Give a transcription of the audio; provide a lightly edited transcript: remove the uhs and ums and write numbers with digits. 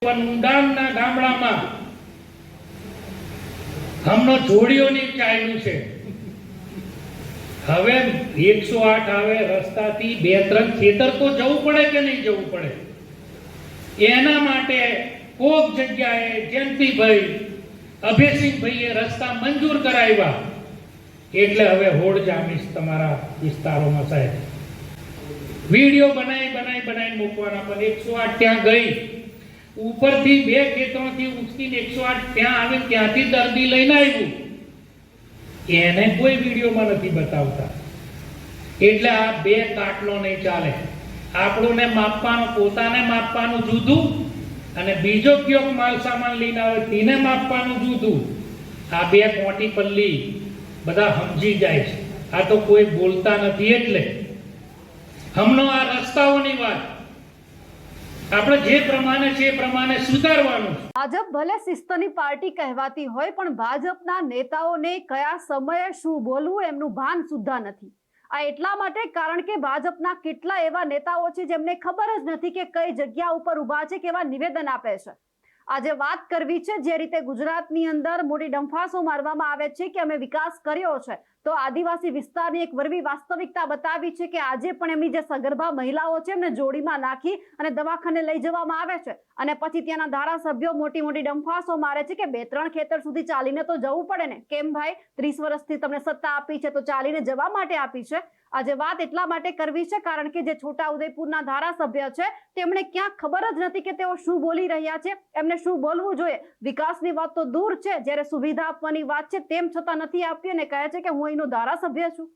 ઊંડાણના ગામડામાં હમનો જોડીઓની ચાલ્યું છે. હવે 108 આવે રસ્તાથી 2-3 ખેતર તો જવું પડે કે નહીં જવું પડે? એના માટે કોક જગ્યાએ જયંતિભાઈ અભયસિંહભાઈએ રસ્તા મંજૂર કરાવ્યા એટલે હવે હોડ જામીશ તમારા વિસ્તારોમાં સાહેબ. વિડીયો બનાવી મૂકવાના, પણ 108 ત્યાં ગઈ ઉપરથી 2 ખેતરોથી ઉચકીને 108 ત્યાં આવે, ત્યાંથી દર્દી લઈને આવ્યું, એને કોઈ વિડીયોમાં નથી બતાવતા. એટલે આ 2 કાટલો નહીં ચાલે. આપણને માપવાનું, પોતાને માપવાનું જુદું, અને બીજો કયો માલ સામાન લઈને આવે તેને માપવાનું જુદું. આ 2 મોટી પલ્લી બધા સમજી જાય છે. આ તો કોઈ બોલતા નથી. એટલે હમણો આ રસ્તાઓની વાત આપણે જે પ્રમાણે છે એ પ્રમાણે સુધારવાનું. ભાજપ ભલે શિસ્તની પાર્ટી કહેવાતી હોય, પણ ભાજપના નેતાઓને કયા સમયે શું બોલવું એમનું ભાન સુદ્ધા નથી. આ એટલા માટે કારણ કે ભાજપના કેટલા એવા નેતાઓ છે જેમને ખબર જ નથી કે કઈ જગ્યા ઉપર ઊભા છે, કેવા નિવેદન આપે છે. આજે વાત કરવી છે જે રીતે ગુજરાતની અંદર મોટી ડંફાસો મારવામાં આવે છે કે અમે વિકાસ કર્યો છે, તો આદિવાસી વિસ્તારની એક વરવી વાસ્તવિકતા બતાવી છે કે આજે પણ એમની જે સગર્ભા મહિલાઓ છે એમને જોડીમાં નાખી અને દવાખાને લઈ જવામાં આવે છે, અને પછી ત્યાંના ધારાસભ્યો મોટી ડંફાસો મારે છે કે 2-3 ખેતર સુધી ચાલીને તો જવું પડે ને. કેમ ભાઈ, 30 વર્ષથી તમને સત્તા આપી છે તો ચાલીને જવા માટે આપી છે. આજે વાત એટલા માટે કરવી છે કારણ કે જે છોટાઉદેપુરના ધારાસભ્ય છે તેમણે ક્યાંક ખબર જ નથી કે તેઓ શું બોલી રહ્યા છે, એમને શું બોલવું જોઈએ. વિકાસની વાત તો દૂર છે, જ્યારે સુવિધા આપવાની વાત છે તેમ છતાં નથી આપી અને કહે છે કે હું અહીંનો ધારાસભ્ય છું.